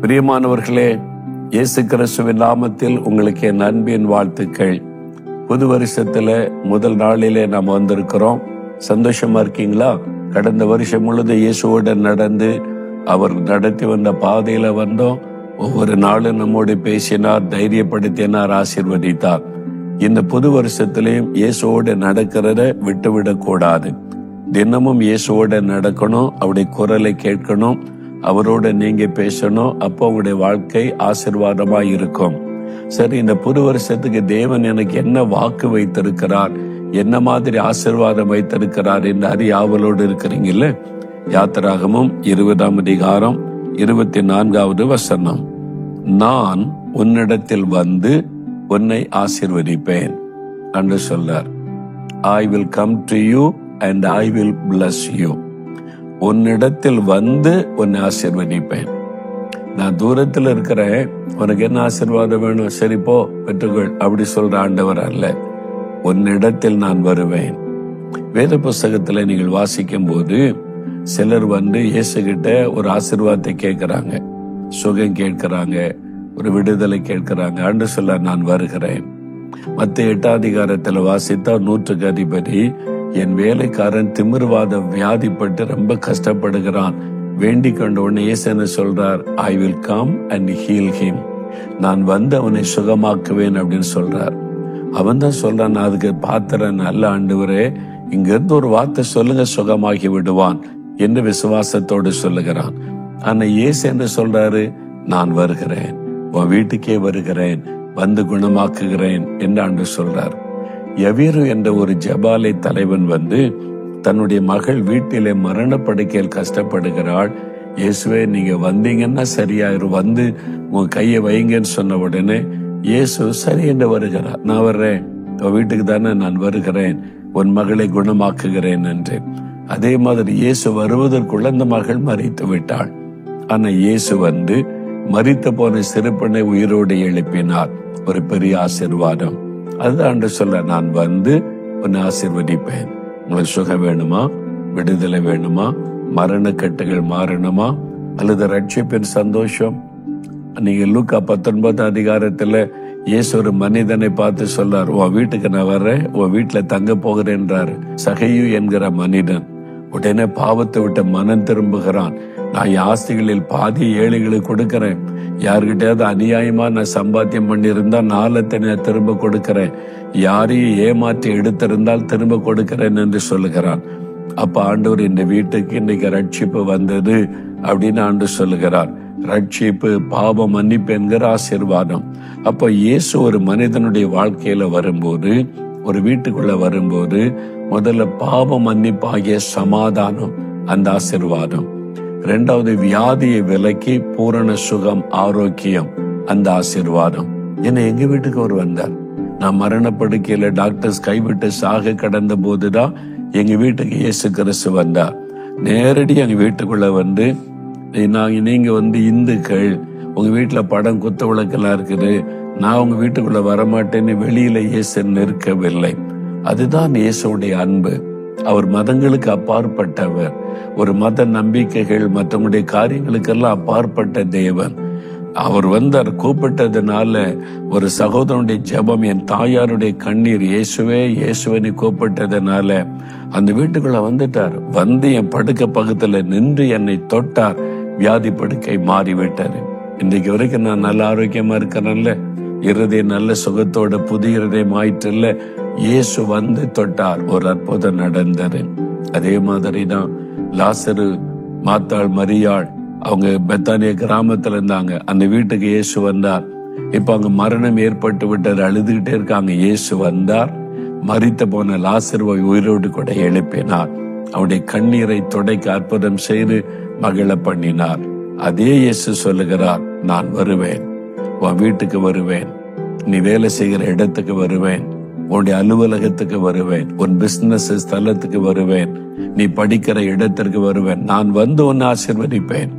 பிரியமானவர்களே, இயேசு கிறிஸ்துவின் நாமத்தில் உங்களுக்கு என் அன்பின் வாழ்த்துக்கள். புது வருஷத்துல முதல் நாளிலே நாம் வந்திருக்கிறோம். சந்தோஷமா இருக்கீங்களா? கடந்த வருஷம் முழுது இயேசுவோட நடந்து அவர் நடத்தி வந்த பாதையில வந்தோம். ஒவ்வொரு நாளும் நம்மோடு பேசினார், தைரியப்படுத்தினார், ஆசீர்வதித்தார். இந்த புது வருஷத்திலையும் இயேசுவோட நடக்கிறத விட்டுவிடக் கூடாது. தினமும் இயேசுவோட நடக்கணும், அவருடைய குரலை கேட்கணும், அவரோட நீங்க பேசணும். அப்போ உங்களுடைய வாழ்க்கை ஆசீர்வாதமா இருக்கும். சரி, இந்த புது வருஷத்துக்கு தேவன் எனக்கு என்ன வாக்கு வைத்திருக்கிறார், என்ன மாதிரி ஆசீர்வாதம் வைத்திருக்கிறார் என்று அறிய ஆவலோடு இருக்கிறீங்கல்ல? யாத்திராகமம் 20ஆம் அதிகாரம் 24வது வசனம். நான் உன்னிடத்தில் வந்து உன்னை ஆசீர்வதிப்பேன் என்று சொல்லார். I will come to you and I will bless you. உன்னிடத்தில் வந்து உன்னை ஆசீர்வதிப்பேன். நான் தூரத்தில் இருக்கிறேன், உனக்கு என்ன ஆசீர்வாதம் வேணும், சரி போ பெற்றுக்கொள் அப்படி சொல்ற ஆண்டவர் அல்ல. உன்னிடத்தில் நான் வருவேன். வேத புஸ்தகத்துல நீங்கள் வாசிக்கும் போது சிலர் வந்து இயேசு கிட்ட ஒரு ஆசீர்வாதத்தை கேட்கிறாங்க, சுகம் கேட்கிறாங்க, ஒரு விடுதலை கேட்கிறாங்க. ஆண்டு சொல்ல நான் வருகிறேன். மத்திய 8ஆம் அதிகாரத்துல வாசித்தா 100க்கு அதிபதி, என் வேலைக்காரன் திமிர்வாத வியாதிப்பட்டு ரொம்ப கஷ்டப்படுகிறான், வேண்டிக் கொண்ட உடனே இயேசு என்ன சொல்றார்? I will come and heel him. நான் வந்து அவனை சுகமாக்குவேன் அப்படின்னு சொல்றார். அவன் தான் சொல்றான், நான் அதுக்கு பாத்திரன் நல்ல ஆண்டவரே, இங்க இருந்து ஒரு வார்த்தை சொல்லுங்க, சுகமாகி விடுவான் என்று விசுவாசத்தோடு சொல்லுகிறான். ஆனா இயேசு என்ன சொல்றாரு? நான் வருகிறேன், உன் வீட்டுக்கே வருகிறேன், வந்து குணமாக்குகிறேன் என்று ஆண்டு சொல்றார். யவீரு என்ற ஒரு ஜபாலை தலைவன் வந்து தன்னுடைய மகள் வீட்டிலே மரணப்படுக்கையில் கஷ்டப்படுகிறாள். இயேசுவே நீங்க வந்தீங்கன்னா சரியாயிரும், வந்து உன் கையை வைங்கன்னு சொன்ன உடனே இயேசு சரி என்று வருகிறார். நான் வர்றேன், உன் வீட்டுக்கு தானே நான் வருகிறேன், உன் மகளை குணமாக்குகிறேன் என்று. அதே மாதிரி இயேசு வருவதற்குள்ள அந்த மகள் மரித்து விட்டாள். ஆனா இயேசு வந்து மரித்து போன சிறுபெண்ணை உயிரோடு எழுப்பினார். ஒரு பெரிய ஆசீர்வாதம். அதுதான் சொல்ல, நான் வந்து உன்னை ஆசீர்வதிப்பேன். உங்களுக்கு சுகம் வேணுமா, விடுதலை வேணுமா, மரணக்கட்டுகள் மாறணுமா, அல்லது ரட்சிப்பின் சந்தோஷம்? நீங்க லூக்கா 19ஆம் அதிகாரத்துல இயேசு ஒரு மனிதனை பார்த்து சொல்றார், உன் வீட்டுக்கு நான் வர்றேன், உன் வீட்டுல தங்க போகிறேன்றாரு. சகையு என்கிற மனிதன் உடனே பாவத்தை விட்டு மனம் திரும்புகிறான். நான் என் ஆஸ்திகளில் பாதி ஏழைகளுக்கு கொடுக்கிறேன், யாருக்கிட்டையாவது அநியாயமா நான் சம்பாத்தியம் பண்ணியிருந்தா 4 நான் திரும்ப கொடுக்கிறேன், யாரையும் ஏமாற்றி எடுத்திருந்தால் திரும்ப கொடுக்கிறேன் என்று சொல்லுகிறான். அப்ப ஆண்டவர் இந்த வீட்டுக்கு இன்னைக்கு ரட்சிப்பு வந்தது அப்படின்னு ஆண்டு சொல்லுகிறார். ரட்சிப்பு, பாவ மன்னிப்பு என்கிற ஆசீர்வாதம். அப்ப இயேசு ஒரு மனிதனுடைய வாழ்க்கையில வரும்போது, ஒரு வீட்டுக்குள்ள வரும்போது, முதல்ல பாவ மன்னிப்பாகிய சமாதானம், அந்த ஆசீர்வாதம். 2வது வியாதியை விலக்கி பூரண சுகம், ஆரோக்கியம், அந்த ஆசீர்வாதம். என்ன எங்க வீட்டுக்கு அவர் வந்தார். நான் மரணப்படுக்கையில டாக்டர்ஸ் கைவிட்டு சாக கடந்த போதுதான் எங்க வீட்டுக்கு இயேசு கிறிஸ்து வந்தார். நேரடி எங்க வீட்டுக்குள்ள வந்து, நீங்க வந்து இந்துக்கள், உங்க வீட்டுல படம் குத்த விளக்கெல்லாம் இருக்குது, நான் உங்க வீட்டுக்குள்ள வரமாட்டேன்னு வெளியில இயேசு நிற்கவில்லை. அதுதான் இயேசுடைய அன்பு. அவர் மதங்களுக்கு அப்பாற்பட்டவர். ஒரு மத நம்பிக்கைகள் மற்றவங்களுடைய காரியங்களுக்கெல்லாம் அப்பாற்பட்ட தேவன். அவர் வந்தார். கூப்பிட்டதுனால ஒரு சகோதரனுடைய ஜெபம், என் தாயாருடைய கண்ணீர், இயேசுவே இயேசுவனை கூப்பிட்டதுனால அந்த வீட்டுக்குள்ள வந்துட்டார். வந்து என் படுக்க பக்கத்துல நின்று என்னை தொட்டார். வியாதி படுக்கை மாறிவிட்டாரு. இன்றைக்கு வரைக்கும் நான் நல்ல ஆரோக்கியமா இருக்கிறேன்ல, இருதயம் நல்ல சுகத்தோட புது இருதயம் ஆயிட்டுல. இயேசு வந்து தொட்டார், ஒரு அற்புதம் நடந்தது. அதே மாதிரிதான் லாசரு, மாத்தாள், மரியாள், அவங்க பெத்தானிய கிராமத்துல இருந்தாங்க. அந்த வீட்டுக்கு இயேசு வந்தார். இப்ப அங்க மரணம் ஏற்பட்டு விட்டது, அழுதுகிட்டே இருக்காங்க. இயேசு வந்தார், மரித்து போன லாசருவை உயிரோடு கூட எழுப்பினார். அவருடைய கண்ணீரை துடைக்க அற்புதம் செய்து மகிழ பண்ணினார். அதே இயேசு சொல்லுகிறார், நான் வருவேன், உன் வீட்டுக்கு வருவேன், நீ வேலை செய்கிற இடத்துக்கு வருவேன், உன்னுடைய அலுவலகத்துக்கு வருவேன், உன் பிசினஸ் ஸ்தலத்துக்கு வருவேன், நீ படிக்கிற இடத்திற்கு வருவேன். நான் வந்து உன்னை ஆசீர்வதிப்பேன்.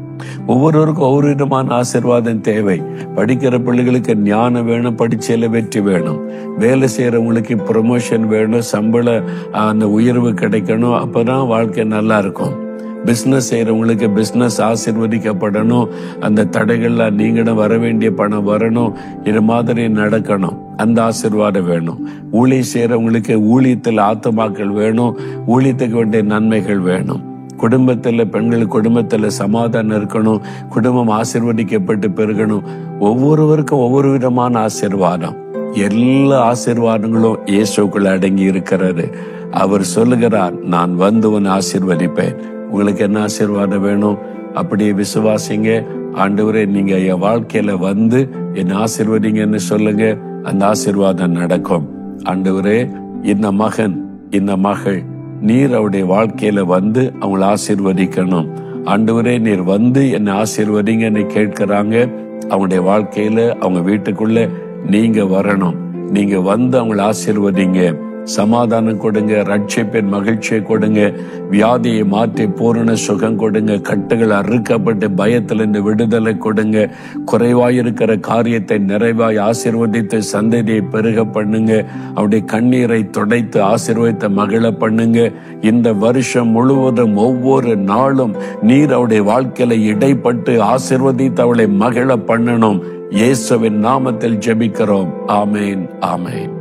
ஒவ்வொருவருக்கும் ஒவ்வொரு விதமான ஆசீர்வாதம் தேவை. படிக்கிற பிள்ளைகளுக்கு ஞானம் வேணும், படிச்சையில வெற்றி வேணும். வேலை செய்யறவங்களுக்கு ப்ரொமோஷன் வேணும், சம்பள அந்த உயர்வு கிடைக்கணும். அப்பதான் வாழ்க்கை நல்லா இருக்கும். பிசினஸ் செய்யறவங்களுக்கு பிசினஸ் ஆசீர்வதிக்கப்படணும். அந்த தடைகள்ல நீங்களும் வர வேண்டிய பணம் வரணும். இது மாதிரி நடக்கணும். அந்த ஆசீர்வாதம் வேணும். ஊழியம் செய்யறவங்களுக்கு ஊழியத்தில் ஆத்துமாக்கள் வேணும். ஊழியத்துக்கு வேண்டிய நன்மைகள் வேணும். குடும்பத்துல பெண்கள் குடும்பத்துல சமாதானம் இருக்கணும். குடும்பம் ஆசீர்வதிக்கப்பட்டு பெருகணும். ஒவ்வொருவருக்கும் ஒவ்வொரு விதமான ஆசீர்வாதம். எல்லா ஆசீர்வாதங்களும் இயேசுக்குள்ள அடங்கி இருக்கிறது. அவர் சொல்லுகிறார், நான் வந்து உன்னை ஆசீர்வதிப்பேன். உங்களுக்கு என்ன ஆசீர்வாதம் வேணும்? அப்படியே விசுவாசிங்க. ஆண்டவரே, நீங்க என் வாழ்க்கையில வந்து என்ன ஆசீர்வதிங்கன்னு சொல்லுங்க. அந்த ஆசீர்வாதம் நடக்கும். ஆண்டவரே, இந்த மகன் இந்த மகள் நீர் அவருடைய வாழ்க்கையில வந்து அவங்களை ஆசீர்வதிக்கணும். ஆண்டவரே, நீர் வந்து என்னை ஆசீர்வதிங்கன்னு கேட்கிறாங்க. அவங்களுடைய வாழ்க்கையில அவங்க வீட்டுக்குள்ள நீங்க வரணும். நீங்க வந்து அவங்களை ஆசீர்வதிங்க. சமாதானம் கொடுங்க, ரட்சிப்பின் மகிழ்ச்சியை கொடுங்க, வியாதியை மாற்றி பூரண சுகம் கொடுங்க, கட்டுகள் அறுக்கப்பட்டு பயத்திலிருந்து விடுதலை கொடுங்க, குறைவாயிருக்கிற காரியத்தை நிறைவாய் ஆசீர்வதித்து சந்ததியை பெருக பண்ணுங்க, அவருடைய கண்ணீரை துடைத்து ஆசீர்வதித்த மகிழ பண்ணுங்க. இந்த வருஷம் முழுவதும் ஒவ்வொரு நாளும் நீர் அவருடைய வாழ்க்கையில இடைப்பட்டு ஆசீர்வதித்து அவளை மகிழ பண்ணணும். இயேசுவின் நாமத்தில் ஜெபிக்கிறோம். ஆமேன், ஆமேன்.